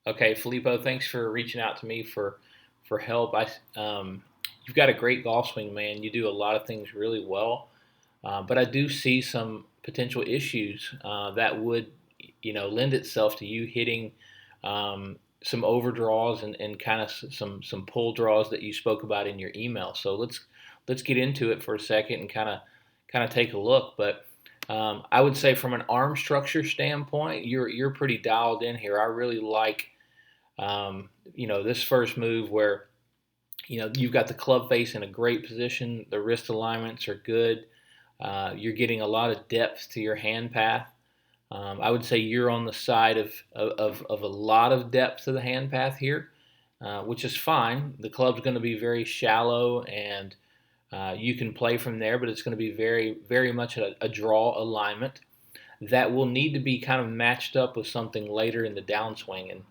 Okay, Filippo, thanks for reaching out to me for help. You've got a great golf swing, man. You do a lot of things really well, but I do see some potential issues that would, lend itself to you hitting some overdraws and kind of some pull draws that you spoke about in your email. So let's get into it for a second and kind of take a look. But I would say from an arm structure standpoint, you're pretty dialed in here. I really like this first move where, you've got the club face in a great position. The wrist alignments are good. You're getting a lot of depth to your hand path. I would say you're on the side of a lot of depth to the hand path here, which is fine. The club's going to be very shallow and you can play from there, but it's going to be very, very much a draw alignment that will need to be kind of matched up with something later in the downswing. And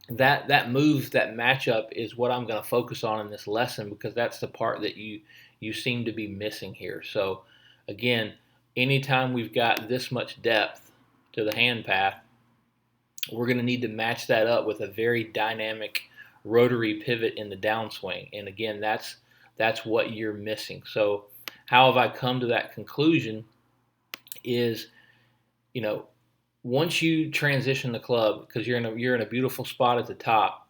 that move, that matchup is what I'm going to focus on in this lesson because that's the part that you seem to be missing here. So again, anytime we've got this much depth to the hand path, we're going to need to match that up with a very dynamic rotary pivot in the downswing. And again, that's what you're missing. So how have I come to that conclusion is, once you transition the club, because you're in a beautiful spot at the top.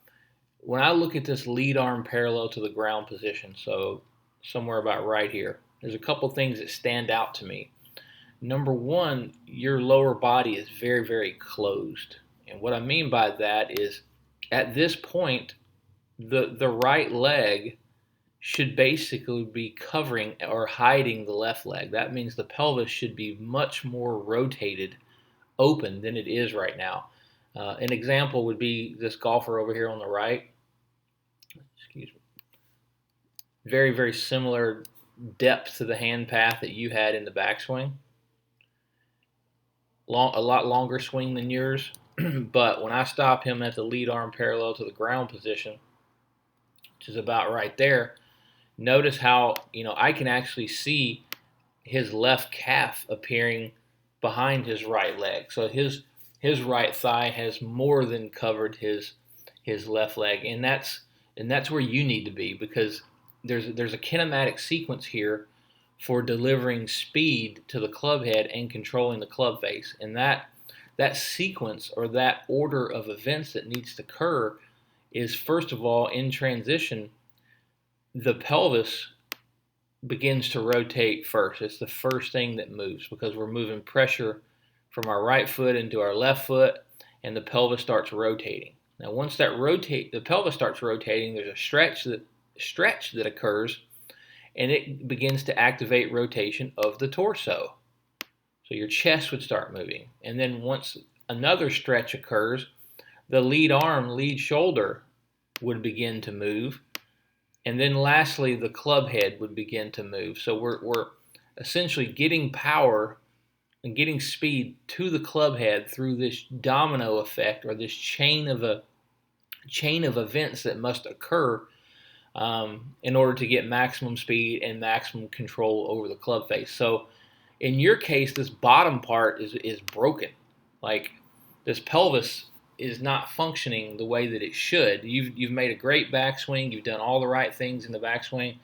When I look at this lead arm parallel to the ground position, so somewhere about right here, there's a couple things that stand out to me. Number one, your lower body is very, very closed. And what I mean by that is at this point, the right leg should basically be covering or hiding the left leg. That means the pelvis should be much more rotated open than it is right now. An example would be this golfer over here on the right. Excuse me. Very, very similar depth to the hand path that you had in the backswing. A lot longer swing than yours. But when I stop him at the lead arm parallel to the ground position, which is about right there, notice how, I can actually see his left calf appearing behind his right leg. So his right thigh has more than covered his left leg, and that's where you need to be because there's a kinematic sequence here for delivering speed to the club head and controlling the club face, and that sequence or that order of events that needs to occur is first of all in transition. The pelvis begins to rotate first. It's the first thing that moves because we're moving pressure from our right foot into our left foot, and the pelvis starts rotating. Now, once the pelvis starts rotating, there's a stretch that occurs, and it begins to activate rotation of the torso. So your chest would start moving, and then once another stretch occurs, the lead arm, lead shoulder would begin to move. And then lastly, the club head would begin to move. So we're essentially getting power and getting speed to the club head through this domino effect or this chain of events that must occur in order to get maximum speed and maximum control over the club face. So in your case, this bottom part is broken. Like this pelvis is not functioning the way that it should. You've made a great backswing. You've done all the right things in the backswing,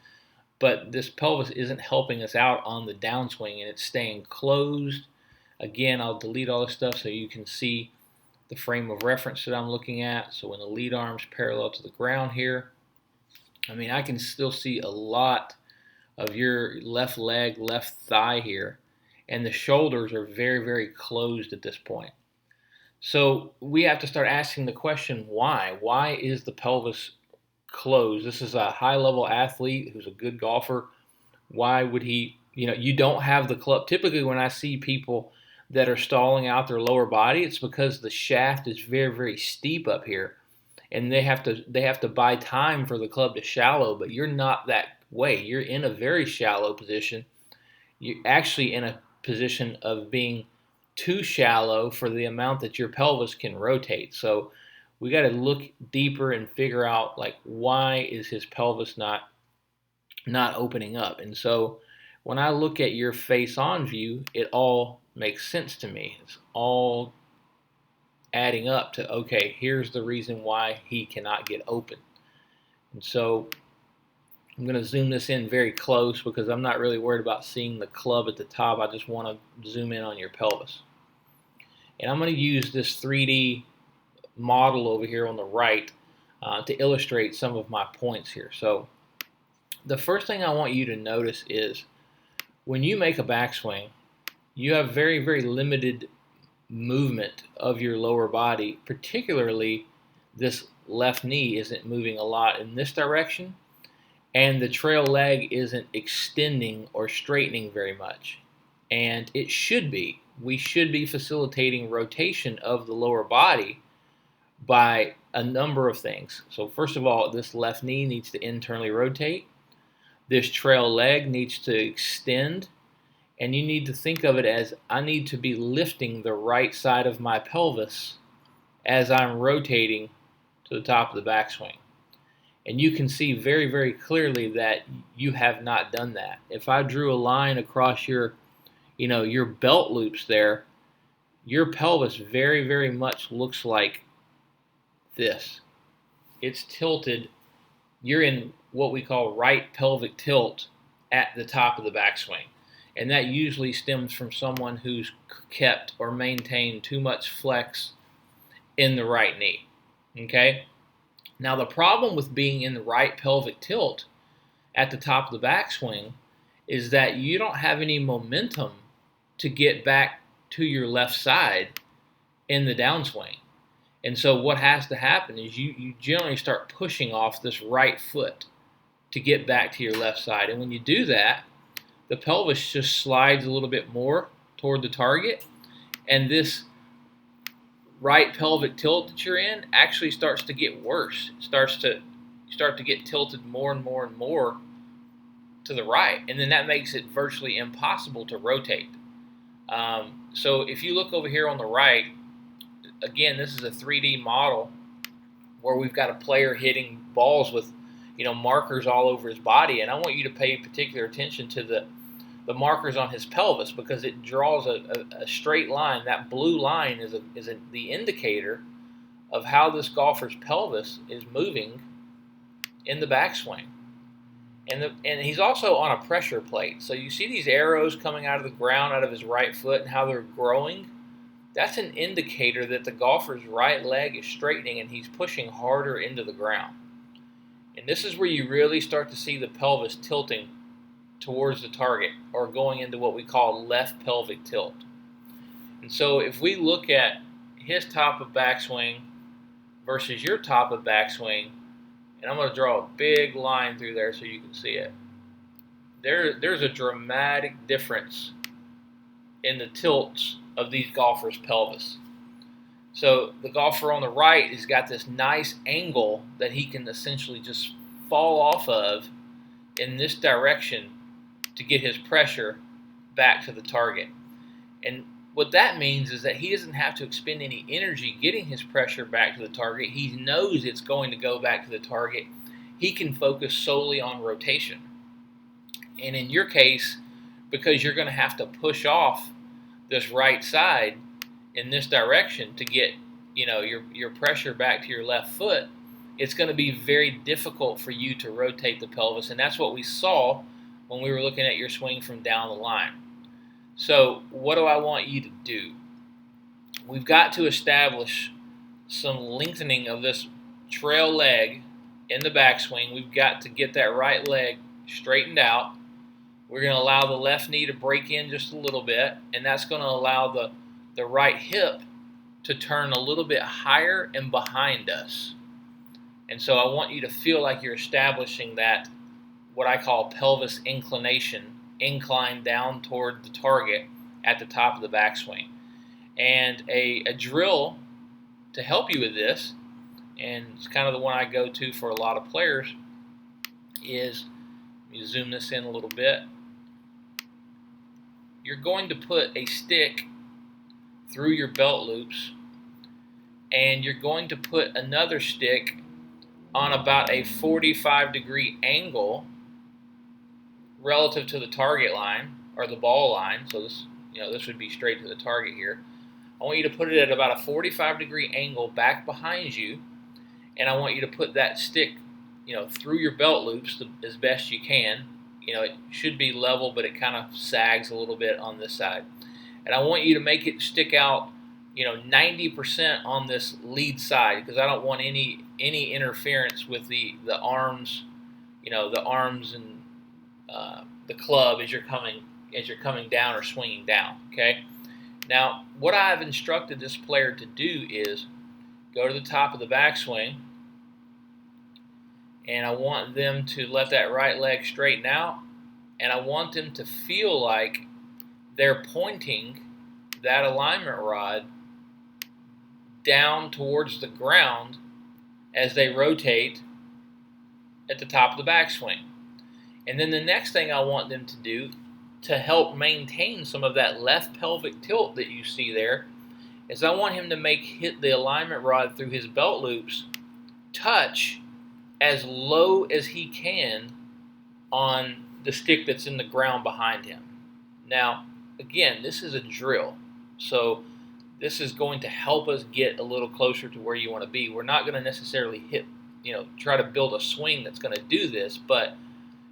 but this pelvis isn't helping us out on the downswing, and it's staying closed. Again, I'll delete all this stuff so you can see the frame of reference that I'm looking at. So when the lead arm's parallel to the ground here, I can still see a lot of your left leg, left thigh here, and the shoulders are very, very closed at this point. So we have to start asking the question, why? Why is the pelvis closed? This is a high-level athlete who's a good golfer. Why would he, you don't have the club. Typically when I see people that are stalling out their lower body, it's because the shaft is very, very steep up here. And they have to buy time for the club to shallow, but you're not that way. You're in a very shallow position. You're actually in a position of being too shallow for the amount that your pelvis can rotate. So we got to look deeper and figure out like why is his pelvis not opening up. And so when I look at your face on view, it all makes sense to me. It's all adding up to, okay, here's the reason why he cannot get open. And so I'm going to zoom this in very close because I'm not really worried about seeing the club at the top. I just want to zoom in on your pelvis. And I'm going to use this 3D model over here on the right to illustrate some of my points here. So the first thing I want you to notice is when you make a backswing, you have very, very limited movement of your lower body, particularly this left knee isn't moving a lot in this direction, and the trail leg isn't extending or straightening very much. And it should be. We should be facilitating rotation of the lower body by a number of things. So first of all, this left knee needs to internally rotate. This trail leg needs to extend. And you need to think of it as I need to be lifting the right side of my pelvis as I'm rotating to the top of the backswing. And you can see very, very clearly that you have not done that. If I drew a line across your belt loops there, your pelvis very, very much looks like this. It's tilted. You're in what we call right pelvic tilt at the top of the backswing. And that usually stems from someone who's kept or maintained too much flex in the right knee. Okay? Now, the problem with being in the right pelvic tilt at the top of the backswing is that you don't have any momentum to get back to your left side in the downswing. And so what has to happen is you generally start pushing off this right foot to get back to your left side. And when you do that, the pelvis just slides a little bit more toward the target, and this right pelvic tilt that you're in actually starts to get worse. It starts to get tilted more and more and more to the right, and then that makes it virtually impossible to rotate. So if you look over here on the right, again, this is a 3D model where we've got a player hitting balls with markers all over his body, and I want you to pay particular attention to the markers on his pelvis because it draws a straight line. That blue line is the indicator of how this golfer's pelvis is moving in the backswing. And he's also on a pressure plate. So you see these arrows coming out of the ground out of his right foot and how they're growing. That's an indicator that the golfer's right leg is straightening and he's pushing harder into the ground. And this is where you really start to see the pelvis tilting towards the target, or going into what we call left pelvic tilt. And so if we look at his top of backswing versus your top of backswing, and I'm going to draw a big line through there so you can see it. There's a dramatic difference in the tilts of these golfers' pelvis. So the golfer on the right has got this nice angle that he can essentially just fall off of in this direction to get his pressure back to the target. And what that means is that he doesn't have to expend any energy getting his pressure back to the target. He knows it's going to go back to the target. He can focus solely on rotation. And in your case, because you're going to have to push off this right side in this direction to get your pressure back to your left foot, it's going to be very difficult for you to rotate the pelvis. And that's what we saw when we were looking at your swing from down the line. So what do I want you to do? We've got to establish some lengthening of this trail leg in the backswing. We've got to get that right leg straightened out. We're going to allow the left knee to break in just a little bit, and that's going to allow the right hip to turn a little bit higher and behind us. And so I want you to feel like you're establishing that, what I call pelvis inclination, incline down toward the target at the top of the backswing. And a drill to help you with this, and it's kind of the one I go to for a lot of players, is, let me zoom this in a little bit. You're going to put a stick through your belt loops, and you're going to put another stick on about a 45-degree angle relative to the target line or the ball line. So this would be straight to the target here. I want you to put it at about a 45-degree angle back behind you, and I want you to put that stick, through your belt loops as best you can. It should be level, but it kind of sags a little bit on this side. And I want you to make it stick out, 90% on this lead side, because I don't want any interference with the arms, the arms and the club as you're coming down or swinging down. Okay. Now, what I've instructed this player to do is go to the top of the backswing, and I want them to let that right leg straighten out, and I want them to feel like they're pointing that alignment rod down towards the ground as they rotate at the top of the backswing. And then the next thing I want them to do to help maintain some of that left pelvic tilt that you see there is I want him to hit the alignment rod through his belt loops touch as low as he can on the stick that's in the ground behind him. Now, again, this is a drill, so this is going to help us get a little closer to where you want to be. We're not going to necessarily try to build a swing that's going to do this, but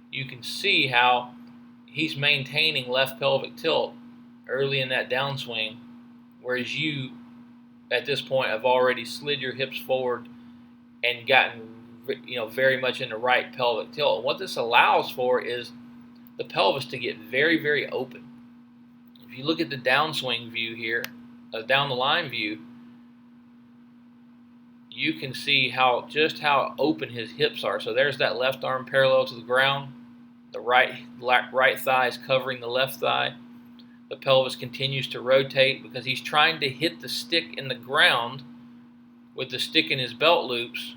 you can see how he's maintaining left pelvic tilt early in that downswing, whereas you, at this point, have already slid your hips forward and gotten, very much into right pelvic tilt. And what this allows for is the pelvis to get very, very open. If you look at the downswing view here, down the line view, you can see just how open his hips are. So there's that left arm parallel to the ground. The right thigh is covering the left thigh. The pelvis continues to rotate because he's trying to hit the stick in the ground with the stick in his belt loops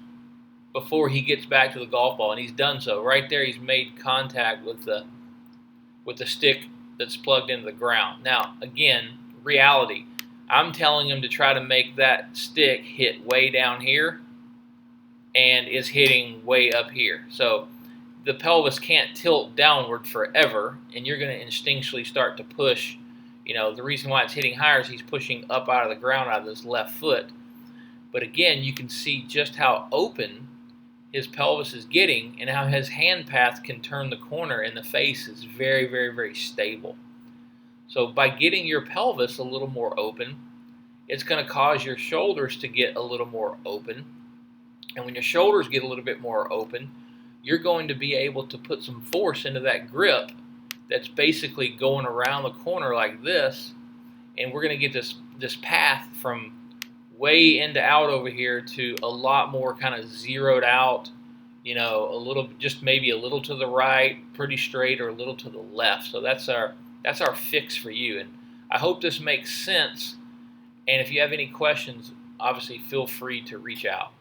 before he gets back to the golf ball, and he's done so. Right there, he's made contact with the stick that's plugged into the ground. Now, again, reality. I'm telling him to try to make that stick hit way down here and is hitting way up here. So the pelvis can't tilt downward forever, and you're going to instinctually start to push. The reason why it's hitting higher is he's pushing up out of the ground out of this left foot. But again, you can see just how open his pelvis is getting and how his hand path can turn the corner, and the face is very, very, very stable. So by getting your pelvis a little more open, it's going to cause your shoulders to get a little more open. And when your shoulders get a little bit more open, you're going to be able to put some force into that grip that's basically going around the corner like this. And we're going to get this path from way into out over here to a lot more kind of zeroed out, a little, just maybe a little to the right, pretty straight, or a little to the left. So that's our fix for you. And I hope this makes sense. And if you have any questions, obviously feel free to reach out.